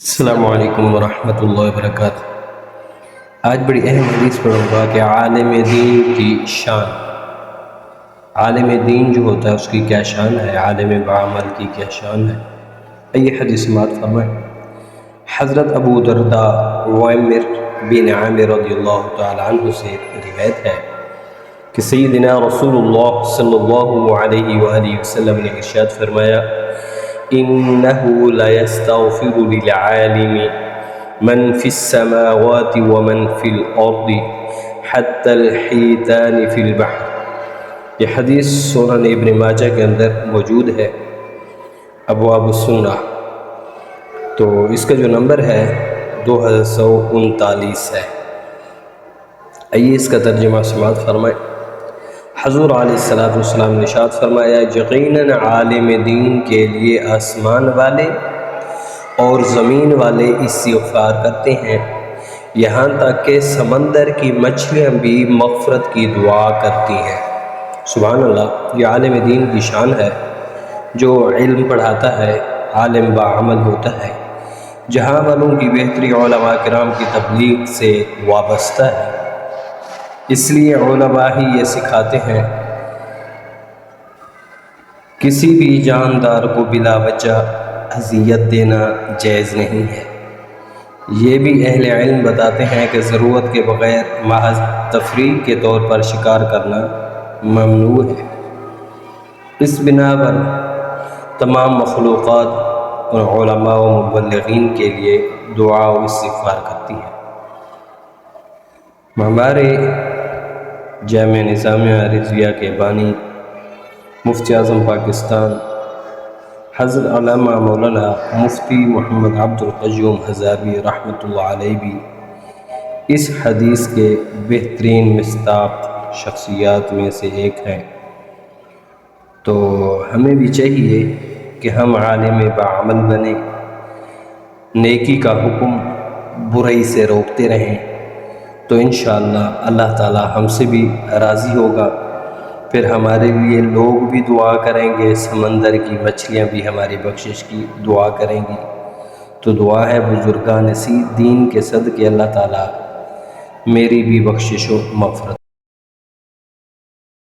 السلام علیکم ورحمۃ اللہ وبرکاتہ۔ آج بڑی اہم حدیث پڑھوں گا کہ عالم دین کی شان، عالم دین جو ہوتا ہے اس کی کیا شان ہے، عالم بعمل کی کیا شان ہے۔ یہ حدیث سماعت فرمائیں۔ حضرت ابو درداء عویمر بن عامر رضی اللہ تعالی عنہ سے روایت ہے کہ سیدنا رسول اللہ صلی اللہ علیہ وآلہ وسلم نے ارشاد فرمایا، إنه لا يستغفر للعالم من في السماوات ومن في الأرض حتى الحيتان في البحر۔ یہ حدیث سنن ابن ماجہ کے اندر موجود ہے، ابواب السنہ، تو اس کا جو نمبر ہے 2139 ہے۔ آئیے اس کا ترجمہ سماعت فرمائیں۔ حضور علیہ السلام نے ارشاد فرمایا، یقیناً عالم دین کے لیے آسمان والے اور زمین والے استغفار کرتے ہیں، یہاں تک کہ سمندر کی مچھلیاں بھی مغفرت کی دعا کرتی ہیں۔ سبحان اللہ، یہ عالم دین کی شان ہے جو علم پڑھاتا ہے، عالم بعمل ہوتا ہے، جہاں والوں کی بہتری علماء کرام کی تبلیغ سے وابستہ ہے۔ اس لیے علماء ہی یہ سکھاتے ہیں کسی بھی جاندار کو بلا وجہ اذیت دینا جائز نہیں ہے۔ یہ بھی اہل علم بتاتے ہیں کہ ضرورت کے بغیر محض تفریح کے طور پر شکار کرنا ممنوع ہے۔ اس بنا پر تمام مخلوقات اور علماء و مبلغین کے لیے دعا و استغفار کرتی ہیں۔ ہمارے جامع نظامیہ رضویہ کے بانی مفتی اعظم پاکستان حضرت علامہ مولانا مفتی محمد عبد القیوم ہزاروی رحمۃ اللہ علیہ بھی اس حدیث کے بہترین مصداق شخصیات میں سے ایک ہیں۔ تو ہمیں بھی چاہیے کہ ہم عالم بعمل بنیں، نیکی کا حکم برائی سے روکتے رہیں، تو انشاءاللہ اللہ تعالی ہم سے بھی راضی ہوگا، پھر ہمارے لیے لوگ بھی دعا کریں گے، سمندر کی مچھلیاں بھی ہماری بخشش کی دعا کریں گی۔ تو دعا ہے بزرگان دین کے صدقے اللہ تعالی میری بھی بخشش و مغفرت